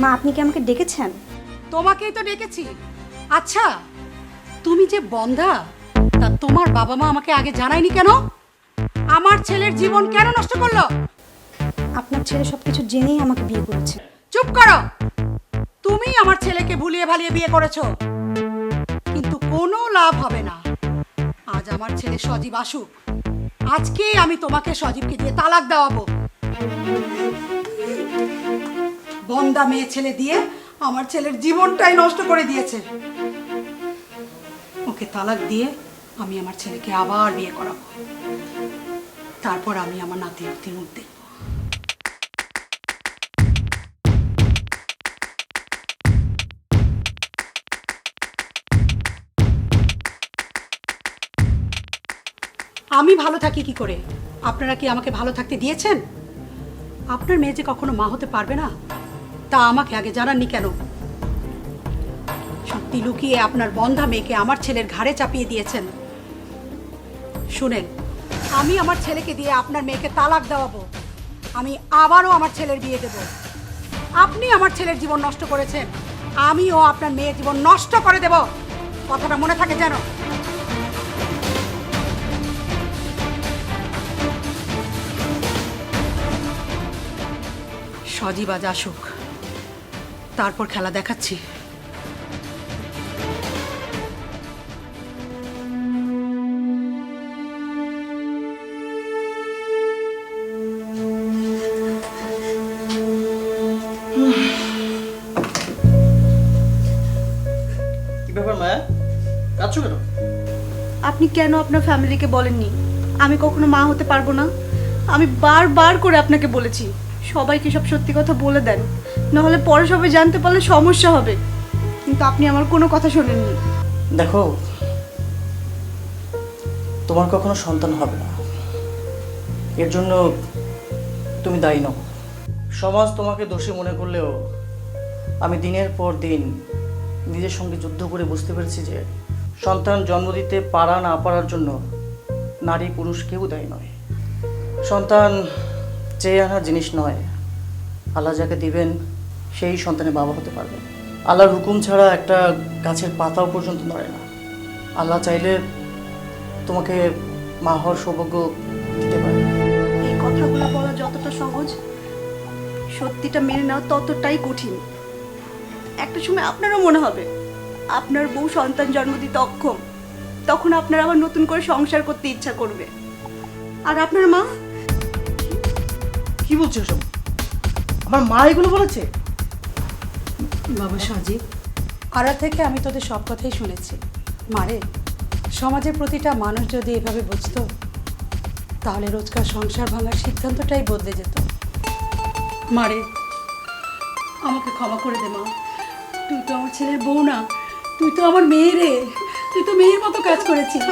মা, আপনি কি আমাকে ডেকেছেন? তোমাকেই তো ডেকেছি। আচ্ছা, তুমি যে বন্ধা, তা তোমার বাবা মা আমাকে আগে জানায়নি কেন? আমার ছেলের জীবন কেন নষ্ট করলো? আপনার ছেলে সবকিছু জেনেই আমাকে বিয়ে করেছে। চুপ করো। তুমি আমার ছেলেকে ভুলিয়ে ভালিয়ে বিয়ে করেছো, কিন্তু কোনো লাভ হবে না। আজ আমার ছেলে সজীব আসুক, আজকেই আমি তোমাকে সজীবকে দিয়ে তালাক দেওয়াবো। বন্দা মেয়ে ছেলে দিয়ে আমার ছেলের জীবনটাই নষ্ট করে দিয়েছে। ওকে তালাক দিয়ে আমি আমার ছেলেকে আবার বিয়ে করাবো, তারপর আমি আমার নাতি নাতির মুখ দেখব। আমি ভালো থাকি কি করে? আপনারা কি আমাকে ভালো থাকতে দিয়েছেন? আপনার মেয়ে যে কখনো মা হতে পারবে না, তা আমাকে আগে জানাননি কেন? সত্যি লুকিয়ে আপনার বন্ধা মেয়েকে আমার ছেলের ঘাড়ে চাপিয়ে দিয়েছেন। শুনেন, আমি আমার ছেলেকে দিয়ে আপনার মেয়েকে তালাক দেওয়াবো। আমি আবারও আমার ছেলের বিয়ে দেব। আপনি আমার ছেলের জীবন নষ্ট করেছেন, আমিও আপনার মেয়ের জীবন নষ্ট করে দেব। কথাটা মনে থাকে যেন। সজীব আজ আসুক, তারপর খেলা দেখাচ্ছি। কি ব্যাপার মায়া, কাঁদছো কেন? আপনি কেন আপনার ফ্যামিলিকে বলেননি আমি কখনো মা হতে পারবো না? আমি বারবার করে আপনাকে বলেছি সবাইকে সব সত্যি কথা বলে দেন, নাহলে পরে সবাই জানতে পারলে সমস্যা হবে। কিন্তু আপনি আমার কোনো কথা শোনেননি। দেখো, তোমার কখনো সন্তান হবে না, এর জন্য তুমি দায়ী নও। সমাজ তোমাকে দোষী মনে করলেও আমি দিনের পর দিন নিজের সঙ্গে যুদ্ধ করে বুঝতে পেরেছি যে সন্তান জন্ম দিতে পারা না পারার জন্য নারী পুরুষ কেউ দায়ী নয়। সন্তান চেয়ে আনা জিনিস নয়, আল্লাহ যাকে দিবেন সেই সন্তানের বাবা হতে পারবে। আল্লাহর হুকুম ছাড়া একটা গাছের পাতাও পর্যন্ত নড়ে না। আল্লাহ চাইলে তোমাকে মা হওয়ার সৌভাগ্য দিতে পারে। এই কথাগুলো বলা যতটা সহজ, সত্যিটা মেনে নেওয়া ততটাই কঠিন। একটা সময় আপনারও মনে হবে আপনার বউ সন্তান জন্ম দিতে অক্ষম, তখন আপনার আবার নতুন করে সংসার করতে ইচ্ছা করবে। আর আপনার মা, কি বলছো সব? আমার মা এগুলো বলেছে? বাবা সজীব, আড়া থেকে আমি তোদের সব কথাই শুনেছি। মারে, সমাজের প্রতিটা মানুষ যদি এভাবে বুঝতো, তাহলে রোজকার সংসার ভাঙার সিদ্ধান্তটাই বদলে যেত। মারে, আমাকে ক্ষমা করে দে মা। তুই তো আমার ছেলের বউ না, তুই তো আমার মেয়ে রে। তুই তো মেয়ের মতো কাজ করেছিস।